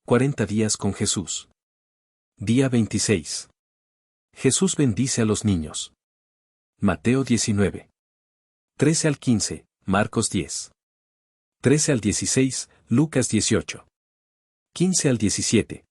40 días con Jesús. Día 26. Jesús bendice a los niños. Mateo 19. 13 al 15, Marcos 10. 13 al 16, Lucas 18. 15 al 17.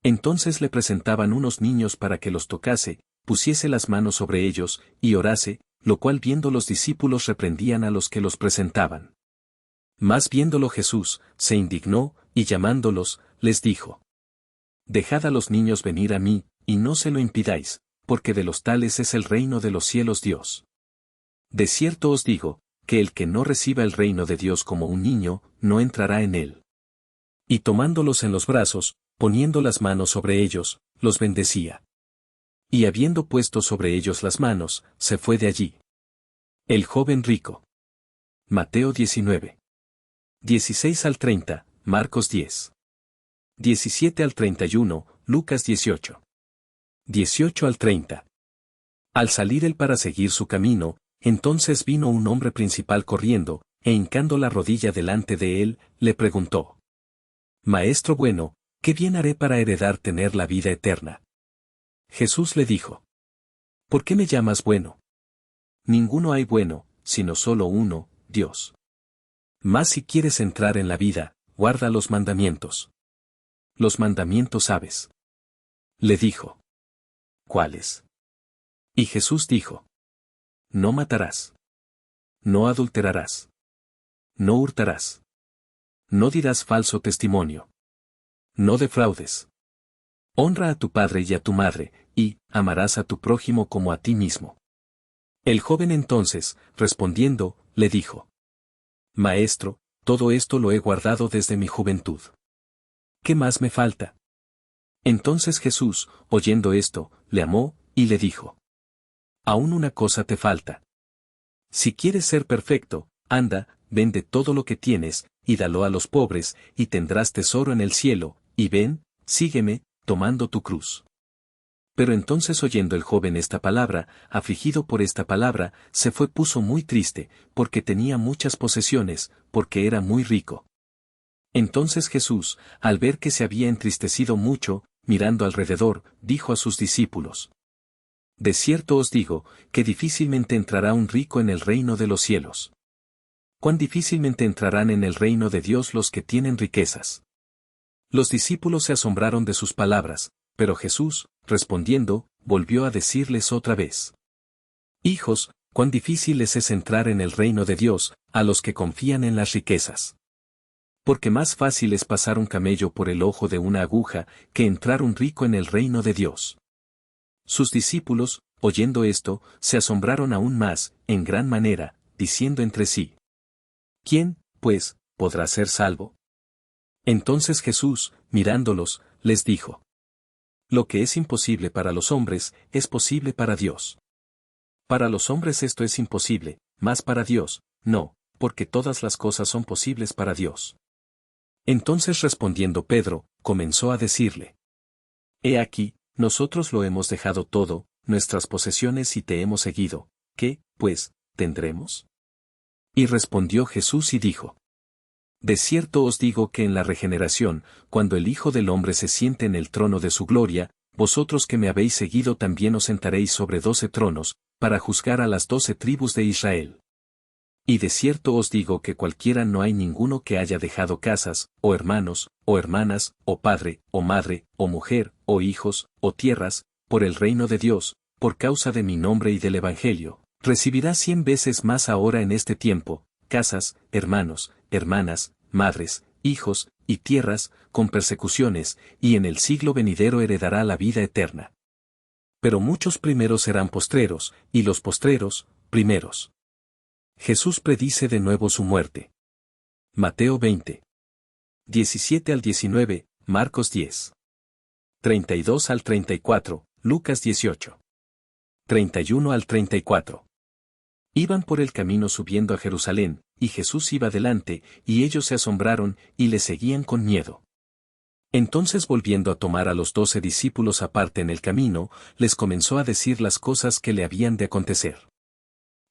Entonces le presentaban unos niños para que los tocase, pusiese las manos sobre ellos, y orase, lo cual viendo los discípulos reprendían a los que los presentaban. Mas viéndolo Jesús, se indignó, y llamándolos, les dijo: Dejad a los niños venir a mí, y no se lo impidáis, porque de los tales es el reino de los cielos Dios. De cierto os digo, que el que no reciba el reino de Dios como un niño, no entrará en él. Y tomándolos en los brazos, poniendo las manos sobre ellos, los bendecía. Y habiendo puesto sobre ellos las manos, se fue de allí. El joven rico. Mateo 19. 16 al 30, Marcos 10. 17 al 31, Lucas 18. 18 al 30. Al salir él para seguir su camino, entonces vino un hombre principal corriendo, e hincando la rodilla delante de él, le preguntó: Maestro bueno, ¿qué bien haré para heredar tener la vida eterna? Jesús le dijo: ¿Por qué me llamas bueno? Ninguno hay bueno, sino solo uno, Dios. Mas si quieres entrar en la vida, guarda los mandamientos. Los mandamientos sabes. Le dijo: ¿Cuáles? Y Jesús dijo: No matarás. No adulterarás. No hurtarás. No dirás falso testimonio. No defraudes. Honra a tu padre y a tu madre, y amarás a tu prójimo como a ti mismo. El joven entonces, respondiendo, le dijo: Maestro, todo esto lo he guardado desde mi juventud. ¿Qué más me falta? Entonces Jesús, oyendo esto, le amó, y le dijo: Aún una cosa te falta. Si quieres ser perfecto, anda, vende todo lo que tienes, y dalo a los pobres, y tendrás tesoro en el cielo, y ven, sígueme, tomando tu cruz. Pero entonces oyendo el joven esta palabra, afligido por esta palabra, se puso muy triste, porque tenía muchas posesiones, porque era muy rico. Entonces Jesús, al ver que se había entristecido mucho, mirando alrededor, dijo a sus discípulos: De cierto os digo, que difícilmente entrará un rico en el reino de los cielos. Cuán difícilmente entrarán en el reino de Dios los que tienen riquezas. Los discípulos se asombraron de sus palabras, pero Jesús, respondiendo, volvió a decirles otra vez: Hijos, cuán difícil les es entrar en el reino de Dios, a los que confían en las riquezas. Porque más fácil es pasar un camello por el ojo de una aguja, que entrar un rico en el reino de Dios. Sus discípulos, oyendo esto, se asombraron aún más, en gran manera, diciendo entre sí: ¿Quién, pues, podrá ser salvo? Entonces Jesús, mirándolos, les dijo: Lo que es imposible para los hombres, es posible para Dios. Para los hombres esto es imposible, mas para Dios, no, porque todas las cosas son posibles para Dios. Entonces respondiendo Pedro, comenzó a decirle: He aquí, nosotros lo hemos dejado todo, nuestras posesiones y te hemos seguido, ¿qué, pues, tendremos? Y respondió Jesús y dijo: De cierto os digo que en la regeneración, cuando el Hijo del Hombre se siente en el trono de su gloria, vosotros que me habéis seguido también os sentaréis sobre 12 tronos, para juzgar a las 12 tribus de Israel. Y de cierto os digo que cualquiera no hay ninguno que haya dejado casas, o hermanos, o hermanas, o padre, o madre, o mujer, o hijos, o tierras, por el reino de Dios, por causa de mi nombre y del Evangelio, recibirá 100 veces más ahora en este tiempo, casas, hermanos, hermanas, madres, hijos, y tierras, con persecuciones, y en el siglo venidero heredará la vida eterna. Pero muchos primeros serán postreros, y los postreros, primeros. Jesús predice de nuevo su muerte. Mateo 20. 17 al 19, Marcos 10. 32 al 34, Lucas 18. 31 al 34. Iban por el camino subiendo a Jerusalén, y Jesús iba delante, y ellos se asombraron, y le seguían con miedo. Entonces volviendo a tomar a los 12 discípulos aparte en el camino, les comenzó a decir las cosas que le habían de acontecer.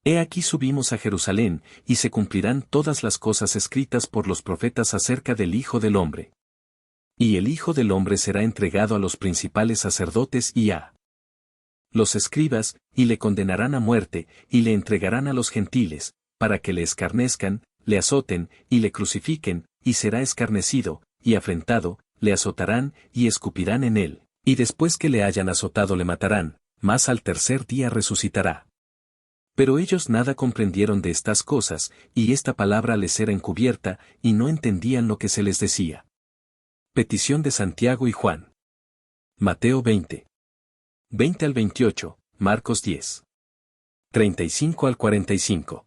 He aquí subimos a Jerusalén, y se cumplirán todas las cosas escritas por los profetas acerca del Hijo del Hombre. Y el Hijo del Hombre será entregado a los principales sacerdotes y a los escribas, y le condenarán a muerte, y le entregarán a los gentiles, para que le escarnezcan, le azoten, y le crucifiquen, y será escarnecido, y afrentado, le azotarán, y escupirán en él, y después que le hayan azotado le matarán, mas al tercer día resucitará. Pero ellos nada comprendieron de estas cosas, y esta palabra les era encubierta, y no entendían lo que se les decía. Petición de Santiago y Juan. Mateo 20. 20 al 28, Marcos 10. 35 al 45.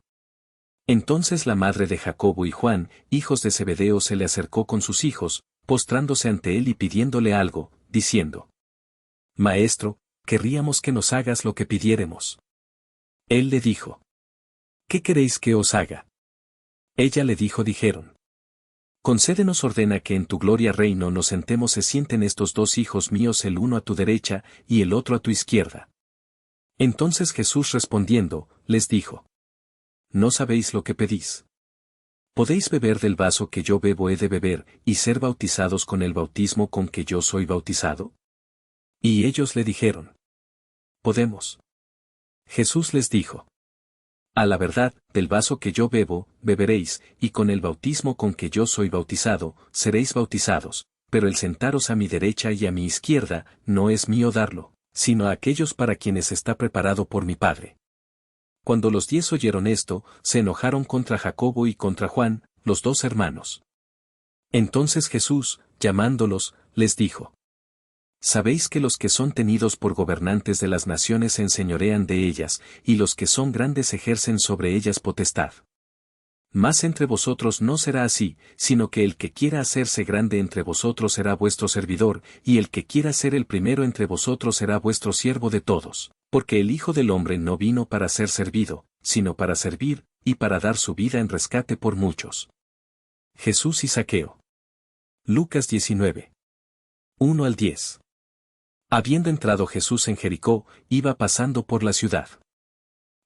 Entonces la madre de Jacobo y Juan, hijos de Zebedeo, se le acercó con sus hijos, postrándose ante él y pidiéndole algo, diciendo: Maestro, querríamos que nos hagas lo que pidiéremos. Él le dijo: ¿Qué queréis que os haga? Ella le dijeron: Concédenos, ordena que en tu gloria reino nos sentemos. Se sienten estos dos hijos míos, el uno a tu derecha, y el otro a tu izquierda. Entonces Jesús respondiendo, les dijo: No sabéis lo que pedís. ¿Podéis beber del vaso que yo bebo? ¿He de beber, y ser bautizados con el bautismo con que yo soy bautizado? Y ellos le dijeron: Podemos. Jesús les dijo: A la verdad, del vaso que yo bebo, beberéis, y con el bautismo con que yo soy bautizado, seréis bautizados, pero el sentaros a mi derecha y a mi izquierda, no es mío darlo, sino a aquellos para quienes está preparado por mi Padre. Cuando los 10 oyeron esto, se enojaron contra Jacobo y contra Juan, los dos hermanos. Entonces Jesús, llamándolos, les dijo: Sabéis que los que son tenidos por gobernantes de las naciones se enseñorean de ellas, y los que son grandes ejercen sobre ellas potestad. Mas entre vosotros no será así, sino que el que quiera hacerse grande entre vosotros será vuestro servidor, y el que quiera ser el primero entre vosotros será vuestro siervo de todos, porque el Hijo del Hombre no vino para ser servido, sino para servir, y para dar su vida en rescate por muchos. Jesús y Zaqueo. Lucas 19. 1 al 10. Habiendo entrado Jesús en Jericó, iba pasando por la ciudad.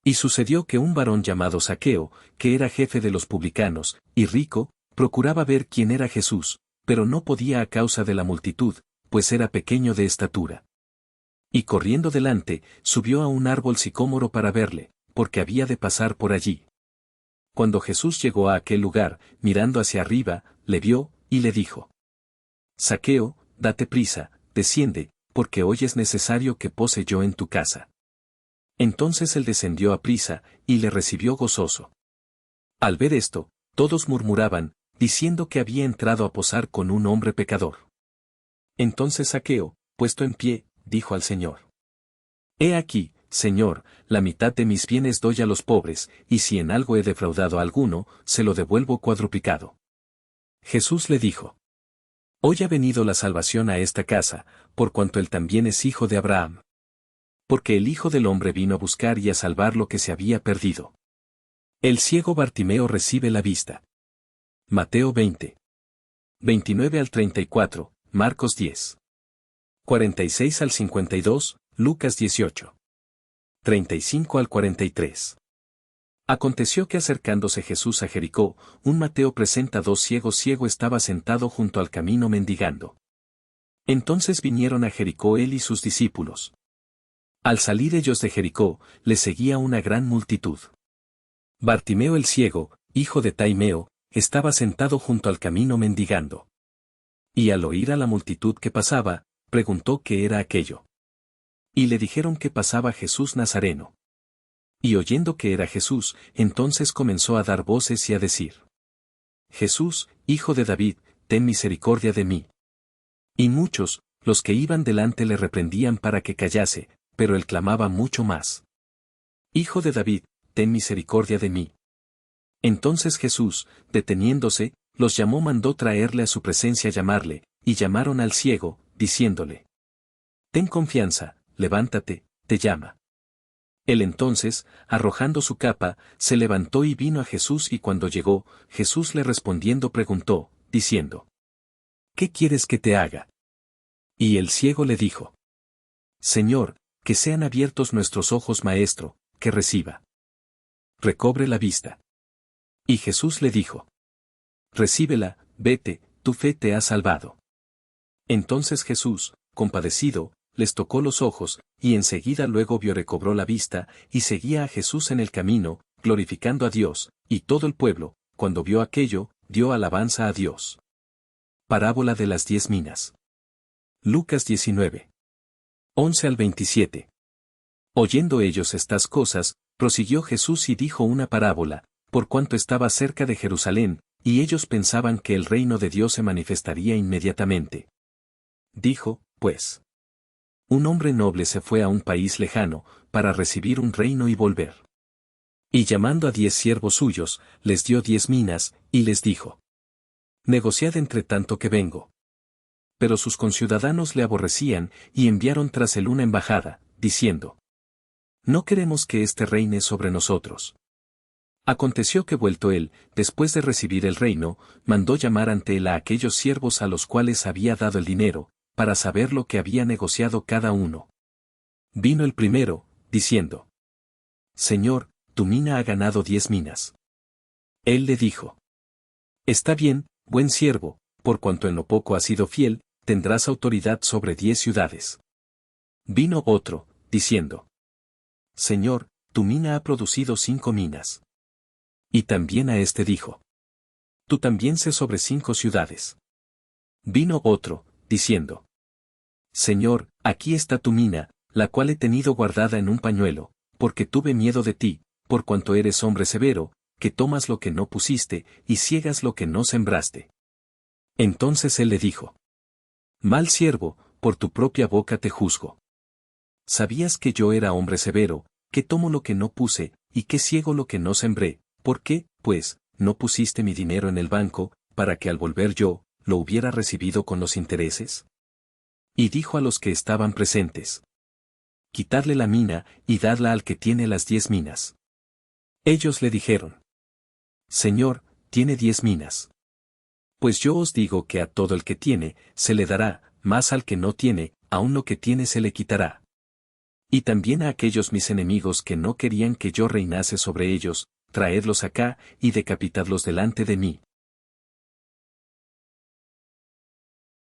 Y sucedió que un varón llamado Zaqueo, que era jefe de los publicanos, y rico, procuraba ver quién era Jesús, pero no podía a causa de la multitud, pues era pequeño de estatura. Y corriendo delante, subió a un árbol sicómoro para verle, porque había de pasar por allí. Cuando Jesús llegó a aquel lugar, mirando hacia arriba, le vio, y le dijo: Zaqueo, date prisa, desciende, porque hoy es necesario que pose yo en tu casa. Entonces él descendió a prisa, y le recibió gozoso. Al ver esto, todos murmuraban, diciendo que había entrado a posar con un hombre pecador. Entonces Zaqueo, puesto en pie, dijo al Señor: He aquí, Señor, la mitad de mis bienes doy a los pobres, y si en algo he defraudado a alguno, se lo devuelvo cuadruplicado. Jesús le dijo: Hoy ha venido la salvación a esta casa, por cuanto él también es hijo de Abraham. Porque el Hijo del Hombre vino a buscar y a salvar lo que se había perdido. El ciego Bartimeo recibe la vista. Mateo 20. 29 al 34, Marcos 10. 46 al 52, Lucas 18. 35 al 43. Aconteció que acercándose Jesús a Jericó, un Mateo presenta 2 ciegos. Ciego estaba sentado junto al camino mendigando. Entonces vinieron a Jericó él y sus discípulos. Al salir ellos de Jericó, les seguía una gran multitud. Bartimeo el ciego, hijo de Taimeo, estaba sentado junto al camino mendigando. Y al oír a la multitud que pasaba, preguntó qué era aquello. Y le dijeron que pasaba Jesús Nazareno. Y oyendo que era Jesús, entonces comenzó a dar voces y a decir: Jesús, hijo de David, ten misericordia de mí. Y muchos, los que iban delante le reprendían para que callase, pero él clamaba mucho más: Hijo de David, ten misericordia de mí. Entonces Jesús, deteniéndose, los llamó, mandó traerle a su presencia, llamarle, y llamaron al ciego, diciéndole: Ten confianza, levántate, te llama. Él entonces, arrojando su capa, se levantó y vino a Jesús, y cuando llegó, Jesús le respondiendo preguntó, diciendo: ¿Qué quieres que te haga? Y el ciego le dijo: Señor, que sean abiertos nuestros ojos. Maestro, que reciba. Recobre la vista. Y Jesús le dijo: Recíbela, vete, tu fe te ha salvado. Entonces Jesús, compadecido, les tocó los ojos, y enseguida luego recobró la vista, y seguía a Jesús en el camino, glorificando a Dios, y todo el pueblo, cuando vio aquello, dio alabanza a Dios. Parábola de las 10 minas. Lucas 19. 11 al 27. Oyendo ellos estas cosas, prosiguió Jesús y dijo una parábola, por cuanto estaba cerca de Jerusalén, y ellos pensaban que el reino de Dios se manifestaría inmediatamente. Dijo, pues, un hombre noble se fue a un país lejano, para recibir un reino y volver. Y llamando a 10 siervos suyos, les dio 10 minas, y les dijo: negociad entre tanto que vengo. Pero sus conciudadanos le aborrecían, y enviaron tras él una embajada, diciendo: no queremos que éste reine sobre nosotros. Aconteció que vuelto él, después de recibir el reino, mandó llamar ante él a aquellos siervos a los cuales había dado el dinero, para saber lo que había negociado cada uno. Vino el primero, diciendo: Señor, tu mina ha ganado 10 minas. Él le dijo: está bien, buen siervo, por cuanto en lo poco has sido fiel, tendrás autoridad sobre 10 ciudades. Vino otro, diciendo: Señor, tu mina ha producido 5 minas. Y también a este dijo: tú también sé sobre 5 ciudades. Vino otro, diciendo: Señor, aquí está tu mina, la cual he tenido guardada en un pañuelo, porque tuve miedo de ti, por cuanto eres hombre severo, que tomas lo que no pusiste, y ciegas lo que no sembraste. Entonces él le dijo: mal siervo, por tu propia boca te juzgo. ¿Sabías que yo era hombre severo, que tomo lo que no puse, y que ciego lo que no sembré? ¿Por qué, pues, no pusiste mi dinero en el banco, para que al volver yo, lo hubiera recibido con los intereses? Y dijo a los que estaban presentes: quitadle la mina, y dadla al que tiene las 10 minas. Ellos le dijeron: Señor, tiene 10 minas. Pues yo os digo que a todo el que tiene, se le dará, mas al que no tiene, aun lo que tiene se le quitará. Y también a aquellos mis enemigos que no querían que yo reinase sobre ellos, traedlos acá, y decapitadlos delante de mí.